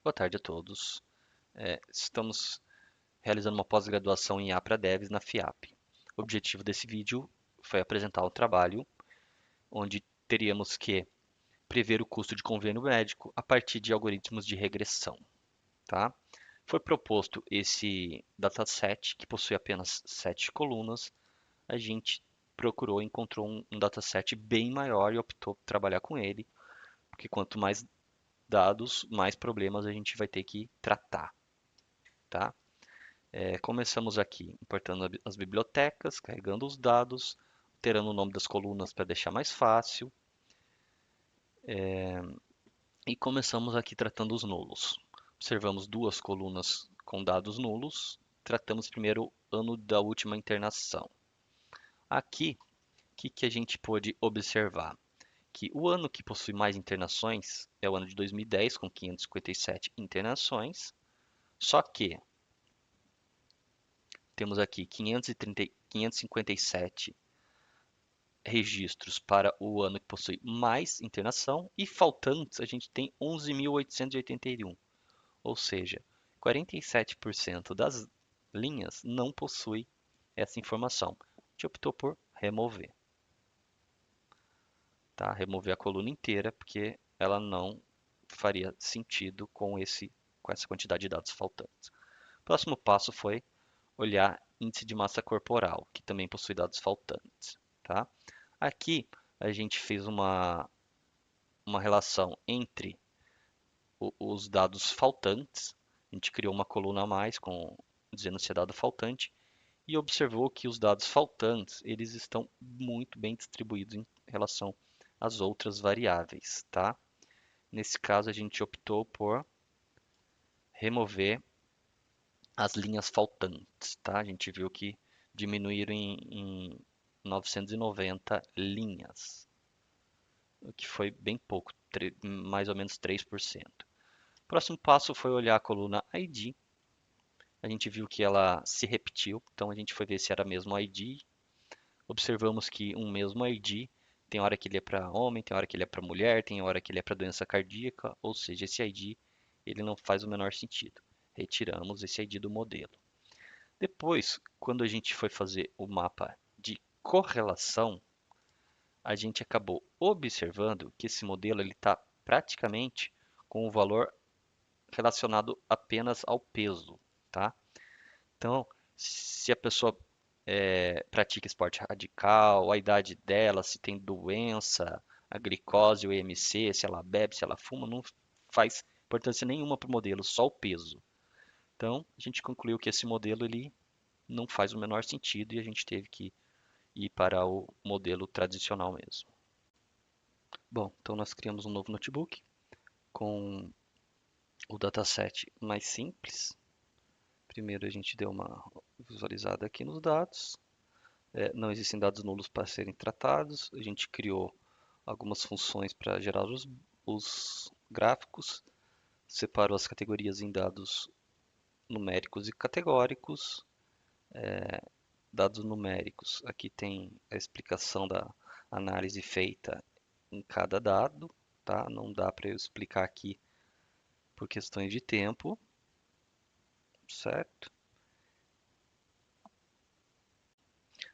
Boa tarde a todos. Estamos realizando uma pós-graduação em APRA-Devs na FIAP. O objetivo desse vídeo foi apresentar um trabalho onde teríamos que prever o custo de convênio médico a partir de algoritmos de regressão, tá? Foi proposto esse dataset, que possui apenas 7 colunas. A gente procurou e encontrou um dataset bem maior e optou por trabalhar com ele, porque quanto mais dados, mais problemas a gente vai ter que tratar, tá? Começamos aqui importando as bibliotecas, carregando os dados, alterando o nome das colunas para deixar mais fácil. E começamos aqui tratando os nulos. Observamos duas colunas com dados nulos. Tratamos primeiro o ano da última internação. Aqui, o que a gente pôde observar? Que o ano que possui mais internações é o ano de 2010, com 557 internações. Só que temos aqui 557 registros para o ano que possui mais internação e faltantes a gente tem 11.881, ou seja, 47% das linhas não possui essa informação. A gente optou por remover, tá? Remover a coluna inteira porque ela não faria sentido com essa quantidade de dados faltantes. O próximo passo foi olhar índice de massa corporal, que também possui dados faltantes, tá? Aqui a gente fez uma relação entre os dados faltantes, a gente criou uma coluna a mais dizendo se é dado faltante e observou que os dados faltantes eles estão muito bem distribuídos em relação às outras variáveis, tá? Nesse caso a gente optou por remover as linhas faltantes, tá? A gente viu que diminuíram em 990 linhas, o que foi bem pouco, mais ou menos 3%. O próximo passo foi olhar a coluna ID. A gente viu que ela se repetiu, então a gente foi ver se era mesmo ID. Observamos que um mesmo ID tem hora que ele é para homem, tem hora que ele é para mulher, tem hora que ele é para doença cardíaca, ou seja, esse ID ele não faz o menor sentido. Retiramos esse ID do modelo. Depois, quando a gente foi fazer o mapa de correlação, a gente acabou observando que esse modelo ele está praticamente com o valor relacionado apenas ao peso, tá? Então, se a pessoa pratica esporte radical, a idade dela, se tem doença, a glicose, o EMC, se ela bebe, se ela fuma, não faz importância nenhuma para o modelo, só o peso. Então, a gente concluiu que esse modelo ele não faz o menor sentido e a gente teve que ir para o modelo tradicional mesmo. Bom, então nós criamos um novo notebook com o dataset mais simples. Primeiro a gente deu uma visualizada aqui nos dados. Não existem dados nulos para serem tratados. A gente criou algumas funções para gerar os gráficos. Separou as categorias em dados numéricos e categóricos. Dados numéricos, aqui tem a explicação da análise feita em cada dado, tá? Não dá para eu explicar aqui por questões de tempo, certo?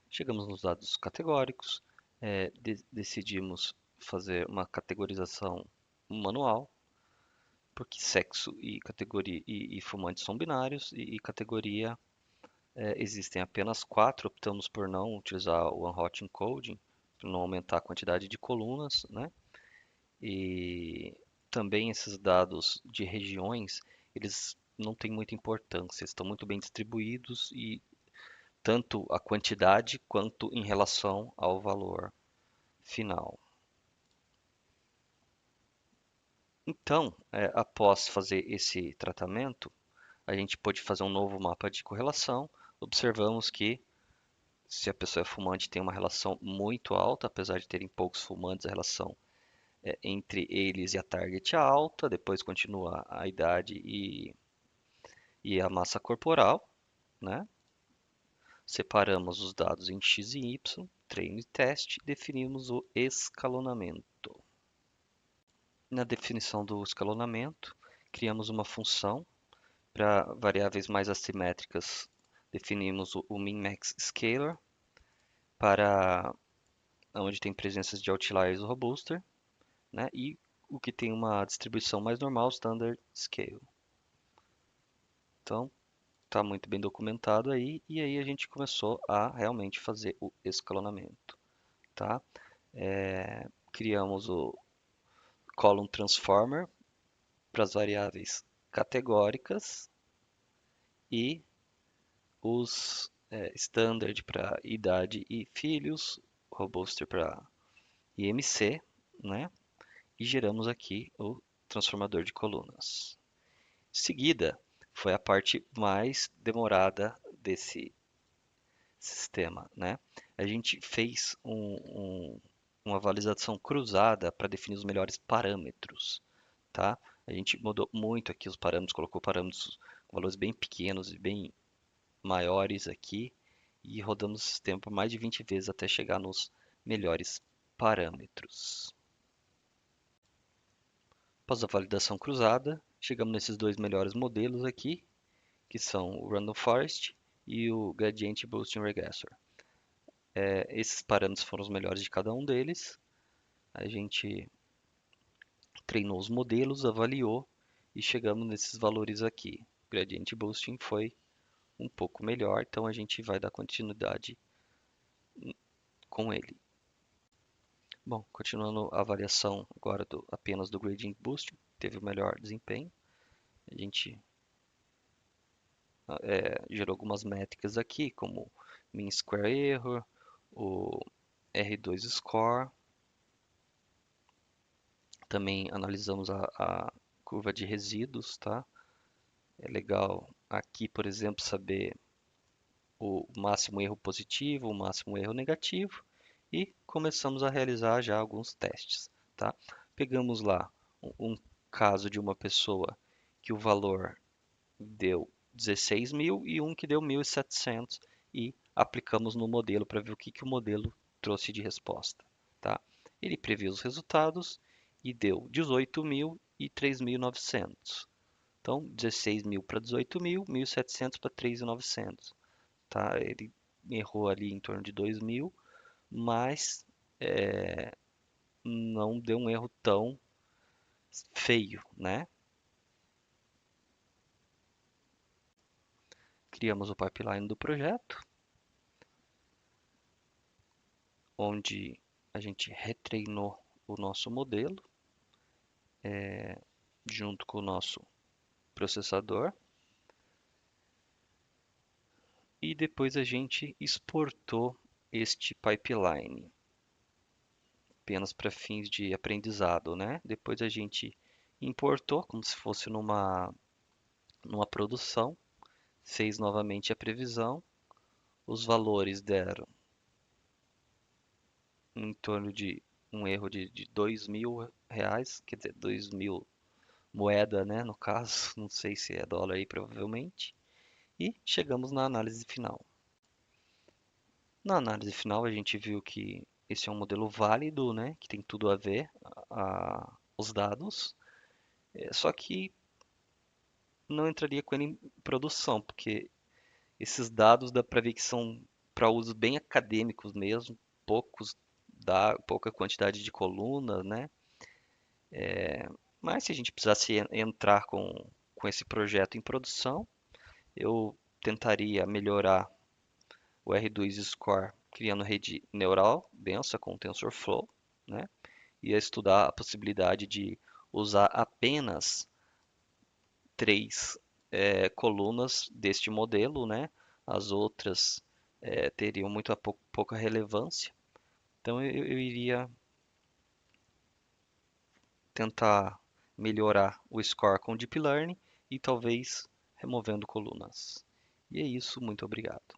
Chegamos nos dados categóricos, decidimos fazer uma categorização manual, porque sexo e categoria e fumantes são binários e categoria existem apenas 4, optamos por não utilizar o Unhot Encoding, para não aumentar a quantidade de colunas, né? E também esses dados de regiões, eles não têm muita importância, estão muito bem distribuídos e tanto a quantidade quanto em relação ao valor final. Então, após fazer esse tratamento, a gente pôde fazer um novo mapa de correlação. Observamos que se a pessoa é fumante tem uma relação muito alta, apesar de terem poucos fumantes, a relação entre eles e a target é alta, depois continua a idade e a massa corporal, né? Separamos os dados em X e Y, treino e teste, e definimos o escalonamento. Na definição do escalonamento, criamos uma função para variáveis mais assimétricas. Definimos o min-max scalar para onde tem presenças de outliers o robuster, né? E o que tem uma distribuição mais normal, standard scale. Então, está muito bem documentado aí, e aí a gente começou a realmente fazer o escalonamento, tá? Criamos o column transformer para as variáveis categóricas e os standard para idade e filhos, robuster para IMC, né? E geramos aqui o transformador de colunas. Em seguida, foi a parte mais demorada desse sistema, né? A gente fez uma validação cruzada para definir os melhores parâmetros, tá? A gente mudou muito aqui os parâmetros, colocou parâmetros com valores bem pequenos e bem maiores aqui e rodamos o sistema por mais de 20 vezes até chegar nos melhores parâmetros. Após a validação cruzada, chegamos nesses dois melhores modelos aqui, que são o Random Forest e o Gradient Boosting Regressor. Esses parâmetros foram os melhores de cada um deles. A gente treinou os modelos, avaliou e chegamos nesses valores aqui. O Gradient Boosting foi um pouco melhor, então a gente vai dar continuidade com ele. Bom, continuando a avaliação agora apenas do Gradient Boosting, teve o melhor desempenho. A gente gerou algumas métricas aqui, como Mean Square Error, o R2 Score. Também analisamos a curva de resíduos, tá? É legal aqui, por exemplo, saber o máximo erro positivo, o máximo erro negativo e começamos a realizar já alguns testes, tá? Pegamos lá um caso de uma pessoa que o valor deu 16.000 e um que deu 1.700 e aplicamos no modelo para ver o que o modelo trouxe de resposta, tá? Ele previu os resultados e deu 18.000 e 3.900. Então, 16.000 para 18.000, 1.700 para 3.900, tá? Ele errou ali em torno de 2.000, mas não deu um erro tão feio, né? Criamos o pipeline do projeto, onde a gente retreinou o nosso modelo junto com o nosso processador e depois a gente exportou este pipeline apenas para fins de aprendizado, né? Depois a gente importou como se fosse numa produção, fez novamente a previsão, os valores deram em torno de um erro de 2.000 reais, quer dizer, 2.000 moeda, né, no caso, não sei se é dólar aí, provavelmente, e chegamos na análise final. Na análise final, a gente viu que esse é um modelo válido, né, que tem tudo a ver os dados, só que não entraria com ele em produção, porque esses dados dá para ver que são para usos bem acadêmicos mesmo, pouca quantidade de colunas, né? Mas se a gente precisasse entrar com esse projeto em produção, eu tentaria melhorar o R2 Score criando rede neural densa com TensorFlow, né? Ia estudar a possibilidade de usar apenas três colunas deste modelo, né? As outras teriam pouca relevância. Então eu iria tentar melhorar o score com Deep Learning e talvez removendo colunas. E é isso, muito obrigado.